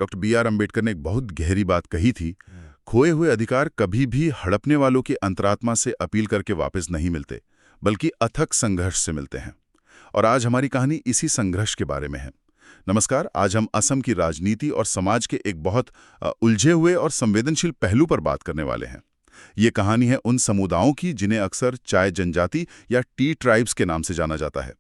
Doctor B R. Ambedkar ने एक बहुत गहरी बात कही थी, खोए हुए अधिकार कभी भी हड़पने वालों की अंतरात्मा से अपील करके वापस नहीं मिलते, बल्कि अथक संघर्ष से मिलते हैं। और आज हमारी कहानी इसी संघर्ष के बारे में है। नमस्कार, आज हम असम की राजनीति और समाज के एक बहुत उलझे हुए और संवेदनशील पहलू पर बात करने वाले हैं। ये कहानी है उन समुदायों की जिन्हें अक्सर चाय जनजाति या टी ट्राइब्स के नाम से जाना जाता है।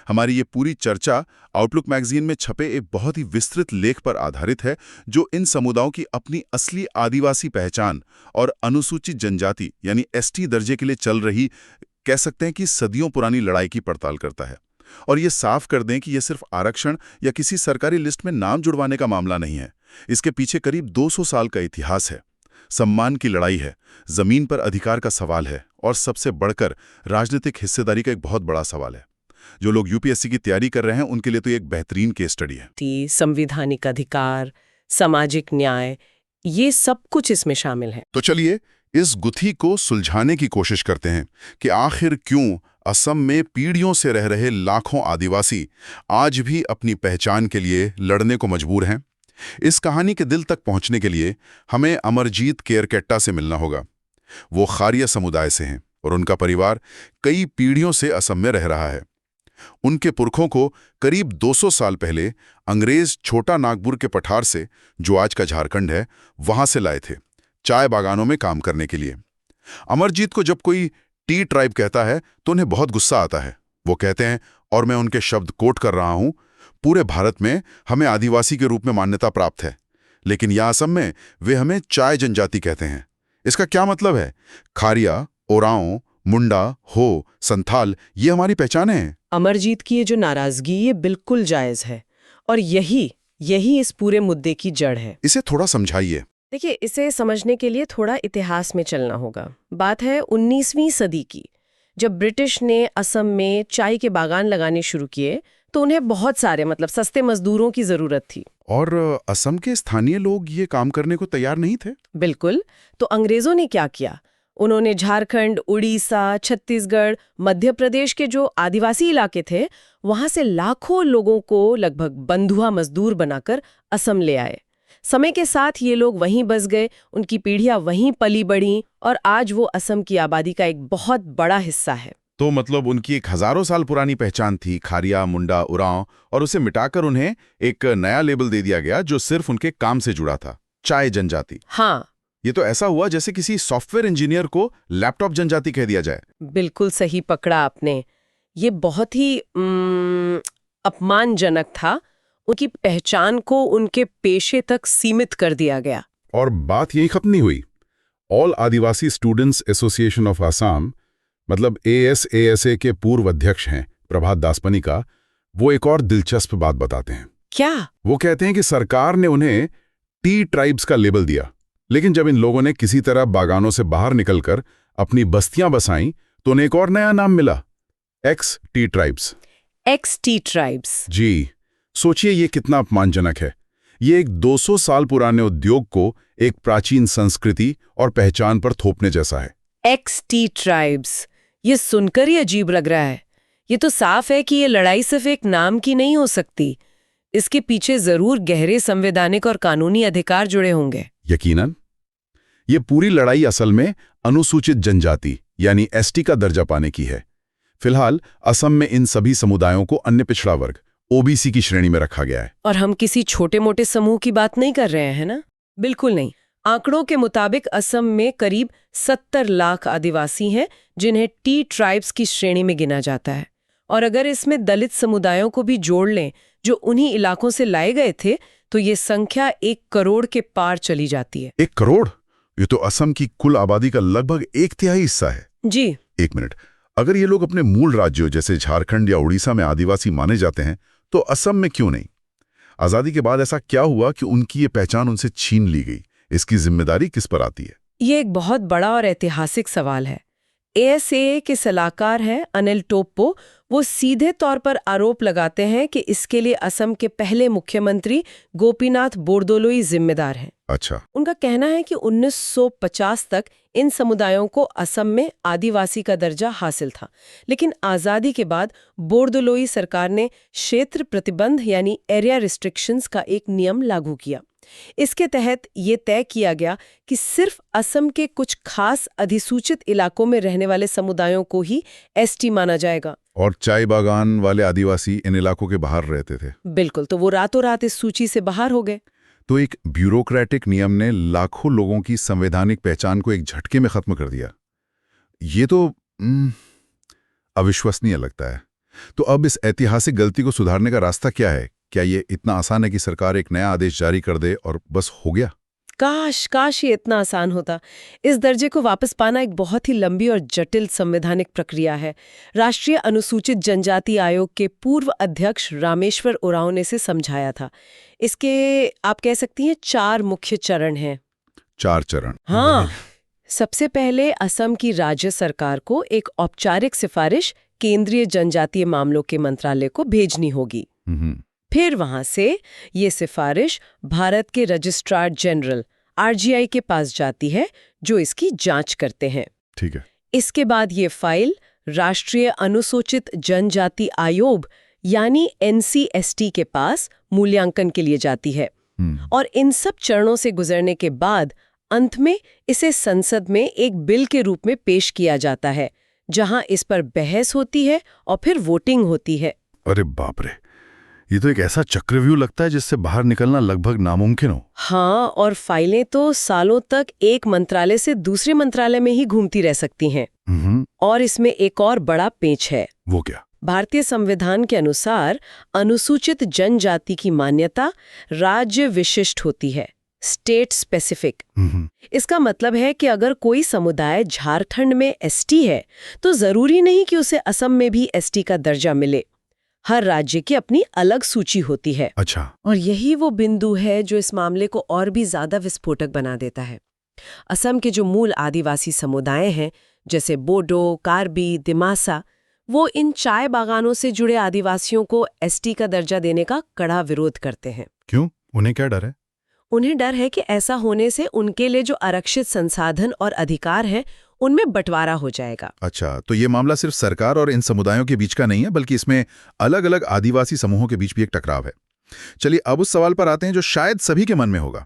हमारी ये पूरी चर्चा आउटलुक मैगजीन में छपे एक बहुत ही विस्तृत लेख पर आधारित है, जो इन समुदायों की अपनी असली आदिवासी पहचान और अनुसूचित जनजाति यानी एसटी दर्जे के लिए चल रही, कह सकते हैं कि सदियों पुरानी लड़ाई की पड़ताल करता है। और ये साफ कर दें कि यह सिर्फ आरक्षण या किसी सरकारी लिस्ट में नाम जुड़वाने का मामला नहीं है। इसके पीछे करीब 200 साल का इतिहास है, सम्मान की लड़ाई है, जमीन पर अधिकार का सवाल है और सबसे बढ़कर राजनीतिक हिस्सेदारी का एक बहुत बड़ा सवाल है। जो लोग यूपीएससी की तैयारी कर रहे हैं उनके लिए तो ये एक बेहतरीन केस स्टडी है। संवैधानिक अधिकार, सामाजिक न्याय, ये सब कुछ इसमें शामिल है। तो चलिए इस गुत्थी को सुलझाने की कोशिश करते हैं कि आखिर क्यों असम में पीढ़ियों से रह रहे लाखों आदिवासी आज भी अपनी पहचान के लिए लड़ने को मजबूर हैं। इस कहानी के दिल तक पहुंचने के लिए हमें अमरजीत केरकेट्टा से मिलना होगा। वो खारिया समुदाय से हैं और उनका परिवार कई पीढ़ियों से असम में रह रहा है। उनके पुरखों को करीब 200 साल पहले अंग्रेज छोटा नागपुर के पठार से, जो आज का झारखंड है, वहां से लाए थे चाय बागानों में काम करने के लिए। अमरजीत को जब कोई टी ट्राइब कहता है तो उन्हें बहुत गुस्सा आता है। वो कहते हैं, और मैं उनके शब्द कोट कर रहा हूं, पूरे भारत में हमें आदिवासी के रूप में मान्यता प्राप्त है, लेकिन यहाँ असम में वे हमें चाय जनजाति कहते हैं। इसका क्या मतलब है? खारिया, ओराओं, मुंडा, हो, संथाल, ये हमारी पहचान है। अमरजीत की ये जो नाराजगी, ये बिल्कुल जायज है और यही इस पूरे मुद्दे की जड़ है। इसे थोड़ा समझाइए। देखिए, इसे समझने के लिए थोड़ा इतिहास में चलना होगा। बात है 19वीं सदी की, जब ब्रिटिश ने असम में चाय के बागान लगाने शुरू किए तो उन्हें बहुत सारे सस्ते मजदूरों की जरूरत थी। और असम के स्थानीय लोग ये काम करने को तैयार नहीं थे। बिल्कुल। तो अंग्रेजों ने क्या किया? उन्होंने झारखंड, उड़ीसा, छत्तीसगढ़, मध्य प्रदेश के जो आदिवासी इलाके थे, वहां से लाखों लोगों को लगभग बंधुआ मजदूर बनाकर असम ले आए। समय के साथ ये लोग वहीं बस गए, उनकी पीढ़ियां वहीं पली बढ़ी और आज वो असम की आबादी का एक बहुत बड़ा हिस्सा है। तो मतलब उनकी एक हजारों साल पुरानी पहचान थी, खारिया, मुंडा, उरांव, और उसे मिटाकर उन्हें एक नया लेबल दे दिया गया जो सिर्फ उनके काम से जुड़ा था, चाय जनजाति। हाँ, ये तो ऐसा हुआ जैसे किसी सॉफ्टवेयर इंजीनियर को लैपटॉप जनजाति कह दिया जाए। बिल्कुल सही पकड़ा आपने। ये बहुत ही अपमानजनक था। उनकी पहचान को उनके पेशे तक सीमित कर दिया गया। और बात यही खत्म नहीं हुई। All Adivasi students association of Assam, मतलब ASASA के पूर्व अध्यक्ष हैं प्रभात दासपनी, वो एक और दिलचस्प बात बताते हैं। क्या? वो कहते हैं कि सरकार ने उन्हें टी ट्राइब्स का लेबल दिया, लेकिन जब इन लोगों ने किसी तरह बागानों से बाहर निकलकर अपनी बस्तियां बसाईं तो उन्हें एक और नया नाम मिला, ex T tribes. Ex T tribes. जी, सोचिए ये कितना अपमानजनक है। ये एक 200 साल पुराने उद्योग को एक प्राचीन संस्कृति और पहचान पर थोपने जैसा है। एक्स टी ट्राइब्स, ये सुनकर ही अजीब लग रहा है। ये तो साफ है कि ये लड़ाई सिर्फ एक नाम की नहीं हो सकती। इसके पीछे जरूर गहरे संवैधानिक और कानूनी अधिकार जुड़े होंगे। यकीनन। ये पूरी लड़ाई असल में अनुसूचित जनजाति यानी एसटी का दर्जा पाने की है। फिलहाल असम में इन सभी समुदायों को अन्य पिछड़ा वर्ग ओबीसी की श्रेणी में रखा गया है। और हम किसी छोटे मोटे समूह की बात नहीं कर रहे हैं ना? बिल्कुल नहीं। आंकड़ों के मुताबिक असम में करीब 70 लाख आदिवासी हैं जिन्हें टी ट्राइब्स की श्रेणी में गिना जाता है। और अगर इसमें दलित समुदायों को भी जोड़ लें जो उन्हीं इलाकों से लाए गए थे, तो ये संख्या 1 करोड़ के पार चली जाती है। 1 करोड़? ये तो असम की कुल आबादी का लगभग 1/3 हिस्सा है। जी। एक मिनट, अगर ये लोग अपने मूल राज्यों जैसे झारखंड या उड़ीसा में आदिवासी माने जाते हैं तो असम में क्यों नहीं? आजादी के बाद ऐसा क्या हुआ कि उनकी ये पहचान उनसे छीन ली गई? इसकी जिम्मेदारी किस पर आती है? ये एक बहुत बड़ा और ऐतिहासिक सवाल है। ASAA के सलाहकार हैं अनिल टोप्पो। वो सीधे तौर पर आरोप लगाते हैं कि इसके लिए असम के पहले मुख्यमंत्री गोपीनाथ बोरदोलोई जिम्मेदार हैं। अच्छा। उनका कहना है कि 1950 तक इन समुदायों को असम में आदिवासी का दर्जा हासिल था, लेकिन आज़ादी के बाद बोरदोलोई सरकार ने क्षेत्र प्रतिबंध यानी एरिया रिस्ट्रिक्शंस का एक नियम लागू किया। इसके तहत ये तय किया गया कि सिर्फ असम के कुछ खास अधिसूचित इलाकों में रहने वाले समुदायों को ही एसटी माना जाएगा। और चाय बागान वाले आदिवासी इन इलाकों के बाहर रहते थे। बिल्कुल, तो वो रातों रात इस सूची से बाहर हो गए। तो एक ब्यूरोक्रेटिक नियम ने लाखों लोगों की संवैधानिक पहचान को एक झटके में खत्म कर दिया। ये तो अविश्वसनीय लगता है। तो अब इस ऐतिहासिक गलती को सुधारने का रास्ता क्या है? क्या ये इतना आसान है कि सरकार एक नया आदेश जारी कर दे और बस हो गया? काश ये इतना आसान होता। इस दर्जे को वापस पाना एक बहुत ही लंबी और जटिल संवैधानिक प्रक्रिया है। राष्ट्रीय अनुसूचित जनजाति आयोग के पूर्व अध्यक्ष रामेश्वर उरांव ने इसे समझाया था। इसके आप कह सकती हैं 4 मुख्य चरण हैं। 4 चरण? हाँ। सबसे पहले असम की राज्य सरकार को एक औपचारिक सिफारिश केंद्रीय जनजातीय मामलों के मंत्रालय को भेजनी होगी। फिर वहां से ये सिफारिश भारत के रजिस्ट्रार जनरल आरजीआई के पास जाती है, जो इसकी जांच करते हैं। ठीक है। इसके बाद ये फाइल राष्ट्रीय अनुसूचित जनजाति आयोग यानी एनसीएसटी के पास मूल्यांकन के लिए जाती है। और इन सब चरणों से गुजरने के बाद अंत में इसे संसद में एक बिल के रूप में पेश किया जाता है, जहां इस पर बहस होती है और फिर वोटिंग होती है। अरे बाप रे, ये तो एक ऐसा चक्रव्यूह लगता है जिससे बाहर निकलना लगभग नामुमकिन हो। हाँ, और फाइलें तो सालों तक एक मंत्रालय से दूसरे मंत्रालय में ही घूमती रह सकती हैं। और इसमें एक और बड़ा पेंच है। वो क्या? भारतीय संविधान के अनुसार अनुसूचित जनजाति की मान्यता राज्य विशिष्ट होती है, स्टेट स्पेसिफिक। इसका मतलब है कि अगर कोई समुदाय झारखंड में एसटी है तो जरूरी नहीं कि उसे असम में भी एसटी का दर्जा मिले। हर राज्य की अपनी अलग सूची होती है। अच्छा। और यही वो बिंदु है जो इस मामले को और भी ज्यादा विस्फोटक बना देता है। असम के जो मूल आदिवासी समुदाय हैं, जैसे बोडो, कार्बी, दिमासा, वो इन चाय बागानों से जुड़े आदिवासियों को एसटी का दर्जा देने का कड़ा विरोध करते हैं। क्यों? उन्हें क्या डर है? उन्हें डर है कि ऐसा होने से उनके लिए जो आरक्षित संसाधन और अधिकार हैं, उनमें बंटवारा हो जाएगा। अच्छा, तो ये मामला सिर्फ सरकार और इन समुदायों के बीच का नहीं है, बल्कि इसमें अलग अलग आदिवासी समूहों के बीच भी एक टकराव है। चलिए अब उस सवाल पर आते हैं जो शायद सभी के मन में होगा।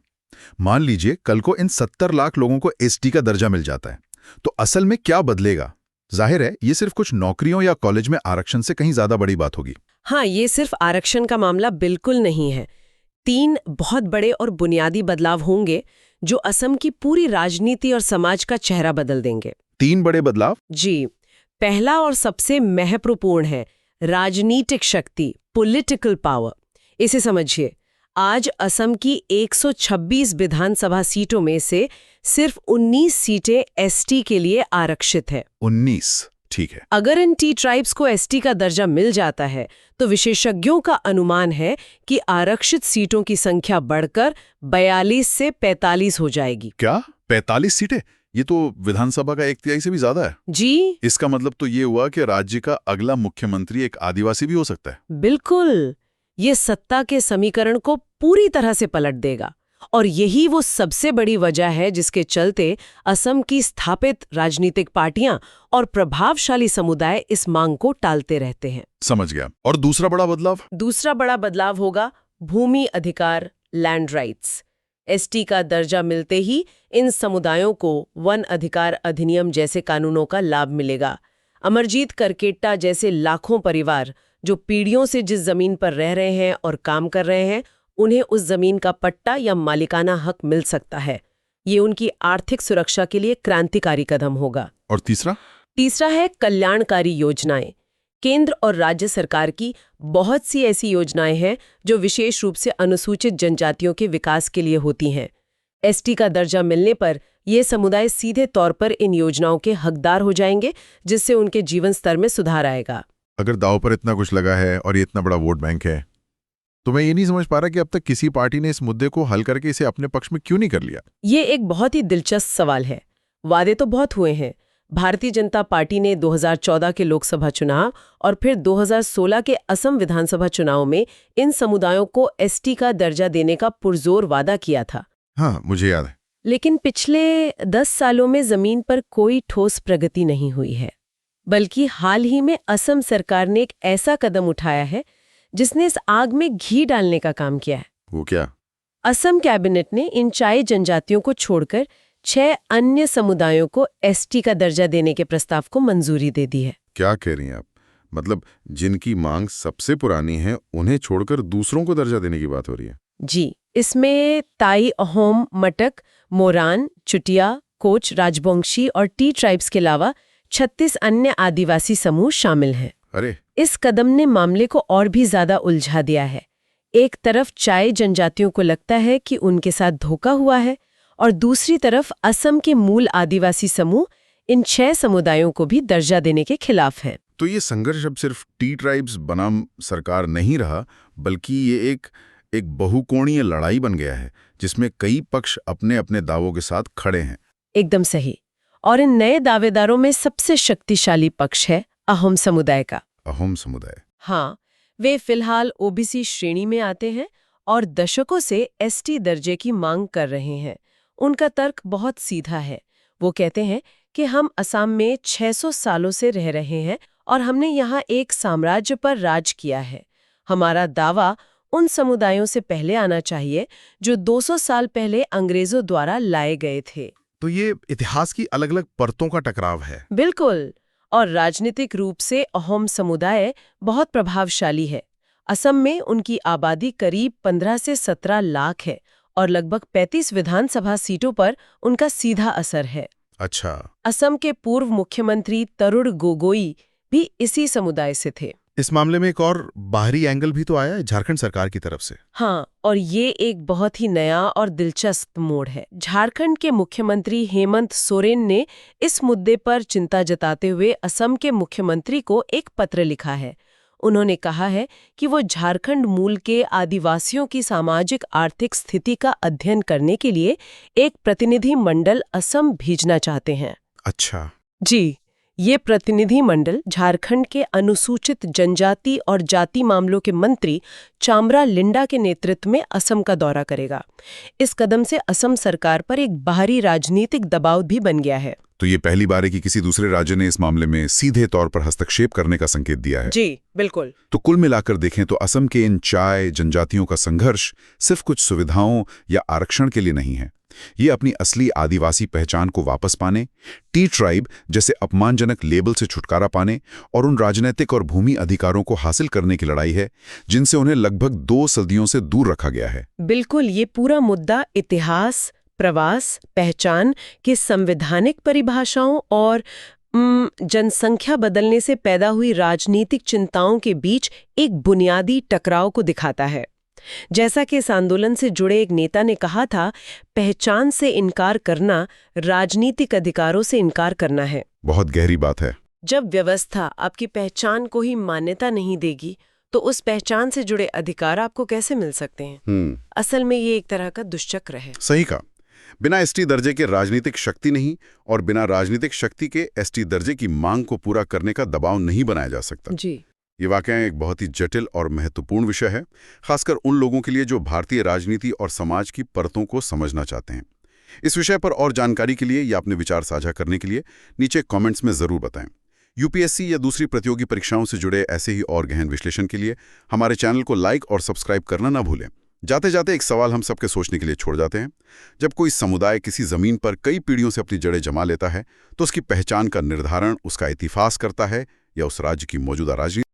मान लीजिए कल को इन 70 लाख लोगों को एसटी का दर्जा मिल जाता है, तो असल में क्या बदलेगा? जाहिर है ये सिर्फ कुछ नौकरियों या कॉलेज में आरक्षण से कहीं ज्यादा बड़ी बात होगी। हाँ, ये सिर्फ आरक्षण का मामला बिल्कुल नहीं है। 3 बहुत बड़े और बुनियादी बदलाव होंगे जो असम की पूरी राजनीति और समाज का चेहरा बदल देंगे। 3 बड़े बदलाव? जी। पहला और सबसे महत्वपूर्ण है राजनीतिक शक्ति, पॉलिटिकल पावर। इसे समझिए, आज असम की 126 विधानसभा सीटों में से सिर्फ 19 सीटें एसटी के लिए आरक्षित है। 19, ठीक है। अगर इन टी ट्राइब्स को एसटी का दर्जा मिल जाता है तो विशेषज्ञों का अनुमान है कि आरक्षित सीटों की संख्या बढ़कर 42 से 45 हो जाएगी। क्या 45 सीटें? ये तो विधानसभा का 1/3 से भी ज्यादा है। जी। इसका मतलब तो ये हुआ कि राज्य का अगला मुख्यमंत्री एक आदिवासी भी हो सकता है। बिल्कुल, ये सत्ता के समीकरण को पूरी तरह से पलट देगा। और यही वो सबसे बड़ी वजह है जिसके चलते असम की स्थापित राजनीतिक पार्टियां और प्रभावशाली समुदाय इस मांग को टालते रहते हैं। समझ गया। और दूसरा बड़ा बदलाव? दूसरा बड़ा बदलाव होगा भूमि अधिकार, लैंड राइट्स। एसटी का दर्जा मिलते ही इन समुदायों को वन अधिकार अधिनियम जैसे कानूनों का लाभ मिलेगा। अमरजीत करकेट्टा जैसे लाखों परिवार जो पीढ़ियों से जिस जमीन पर रह रहे हैं और काम कर रहे हैं, उन्हें उस जमीन का पट्टा या मालिकाना हक मिल सकता है। ये उनकी आर्थिक सुरक्षा के लिए क्रांतिकारी कदम होगा। और तीसरा? तीसरा है कल्याणकारी योजनाएं। केंद्र और राज्य सरकार की बहुत सी ऐसी योजनाएं हैं जो विशेष रूप से अनुसूचित जनजातियों के विकास के लिए होती हैं। एसटी का दर्जा मिलने पर ये समुदाय सीधे तौर पर इन योजनाओं के हकदार हो जाएंगे, जिससे उनके जीवन स्तर में सुधार आएगा। अगर दांव पर इतना कुछ लगा है और ये इतना बड़ा वोट बैंक है, तो मैं ये नहीं समझ पा रहा कि अब तक किसी पार्टी ने इस मुद्दे को हल करके इसे अपने पक्ष में क्यों नहीं कर लिया। ये एक बहुत ही दिलचस्प सवाल है। वादे तो बहुत हुए हैं। भारतीय जनता पार्टी ने 2014 के लोकसभा चुनाव और फिर 2016 के असम विधानसभा चुनाव में इन समुदायों को एसटी का दर्जा देने का पुरजोर वादा किया था। हाँ, मुझे याद है। लेकिन पिछले 10 सालों में जमीन पर कोई ठोस प्रगति नहीं हुई है। बल्कि हाल ही में असम सरकार ने एक ऐसा कदम उठाया है जिसने इस आग में घी डालने का काम किया है। वो क्या? असम कैबिनेट ने इन चाय जनजातियों को छोड़कर 6 अन्य समुदायों को एसटी का दर्जा देने के प्रस्ताव को मंजूरी दे दी है। क्या कह रही हैं आप? मतलब जिनकी मांग सबसे पुरानी है उन्हें छोड़कर दूसरों को दर्जा देने की बात हो रही है? जी, इसमें ताई, अहोम, मटक, मोरान, चुटिया, कोच, राजबोंगशी और टी ट्राइब्स के अलावा 36 अन्य आदिवासी समूह शामिल हैं। अरे इस कदम ने मामले को और भी ज्यादा उलझा दिया है। एक तरफ चाय जनजातियों को लगता है कि उनके साथ धोखा हुआ है और दूसरी तरफ असम के मूल आदिवासी समूह इन 6 समुदायों को भी दर्जा देने के खिलाफ हैं। तो ये संघर्ष अब सिर्फ टी ट्राइब्स बनाम सरकार नहीं रहा, बल्कि ये एक बहुकोणीय लड़ाई बन गया है जिसमें कई पक्ष अपने अपने दावों के साथ खड़े हैं। एकदम सही। और इन नए दावेदारों में सबसे शक्तिशाली पक्ष है अहोम समुदाय का। अहोम समुदाय? हाँ, वे फिलहाल ओबीसी श्रेणी में आते हैं और दशकों से एसटी दर्जे की मांग कर रहे हैं। उनका तर्क बहुत सीधा है। वो कहते हैं कि हम असम में 600 सालों से रह रहे हैं और हमने यहाँ एक साम्राज्य पर राज किया है। हमारा दावा उन समुदायों से पहले आना चाहिए जो 200 साल पहले अंग्रेजों द्वारा लाए गए थे। तो ये इतिहास की अलग अलग परतों का टकराव है। बिल्कुल। और राजनीतिक रूप से अहोम समुदाय बहुत प्रभावशाली है। असम में उनकी आबादी करीब 15 से 17 लाख है और लगभग 35 विधानसभा सीटों पर उनका सीधा असर है। अच्छा। असम के पूर्व मुख्यमंत्री तरुण गोगोई भी इसी समुदाय से थे। इस मामले में एक और बाहरी एंगल भी तो आया है झारखंड सरकार की तरफ से। हाँ, और ये एक बहुत ही नया और दिलचस्प मोड़ है। झारखंड के मुख्यमंत्री हेमंत सोरेन ने इस मुद्दे पर चिंता जताते हुए असम के मुख्यमंत्री को एक पत्र लिखा है। उन्होंने कहा है कि वो झारखंड मूल के आदिवासियों की सामाजिक आर्थिक स्थिति का अध्ययन करने के लिए एक प्रतिनिधि मंडल असम भेजना चाहते हैं। अच्छा। जी, ये प्रतिनिधि मंडल झारखंड के अनुसूचित जनजाति और जाति मामलों के मंत्री चामरा लिंडा के नेतृत्व में असम का दौरा करेगा। इस कदम से असम सरकार पर एक बाहरी राजनीतिक दबाव भी बन गया है। तो ये पहली बार है कि किसी दूसरे राज्य ने इस मामले में सीधे तौर पर हस्तक्षेप करने का संकेत दिया है। जी, बिल्कुल। तो कुल मिलाकर देखें तो असम के इन चाय जनजातियों का संघर्ष सिर्फ कुछ सुविधाओं या आरक्षण के लिए नहीं है। ये अपनी असली आदिवासी पहचान को वापस पाने, टी ट्राइब जैसे अपमानजनक लेबल से छुटकारा पाने और उन राजनीतिक और भूमि अधिकारों को हासिल करने की लड़ाई है जिनसे उन्हें लगभग 2 सदियों से दूर रखा गया है। बिल्कुल, ये पूरा मुद्दा इतिहास, प्रवास, पहचान की संवैधानिक परिभाषाओं और जनसंख्या बदलने से पैदा हुई राजनीतिक चिंताओं के बीच एक बुनियादी टकराव को दिखाता है। जैसा कि इस आंदोलन से जुड़े एक नेता ने कहा था, पहचान से इनकार करना राजनीतिक अधिकारों से इनकार करना है। बहुत गहरी बात है। जब व्यवस्था आपकी पहचान को ही मान्यता नहीं देगी तो उस पहचान से जुड़े अधिकार आपको कैसे मिल सकते हैं? असल में ये एक तरह का दुष्चक्र है। सही कहा। बिना एसटी दर्जे के राजनीतिक शक्ति नहीं और बिना राजनीतिक शक्ति के एसटी दर्जे की मांग को पूरा करने का दबाव नहीं बनाया जा सकता। जी, ये वाकई एक बहुत ही जटिल और महत्वपूर्ण विषय है, खासकर उन लोगों के लिए जो भारतीय राजनीति और समाज की परतों को समझना चाहते हैं। इस विषय पर और जानकारी के लिए या अपने विचार साझा करने के लिए नीचे कमेंट्स में जरूर बताएं। यूपीएससी या दूसरी प्रतियोगी परीक्षाओं से जुड़े ऐसे ही और गहन विश्लेषण के लिए हमारे चैनल को लाइक और सब्सक्राइब करना ना भूलें। जाते जाते एक सवाल हम सबके सोचने के लिए छोड़ जाते हैं। जब कोई समुदाय किसी जमीन पर कई पीढ़ियों से अपनी जड़ें जमा लेता है तो उसकी पहचान का निर्धारण उसका इतिहास करता है या उस राज्य की मौजूदा राजनीति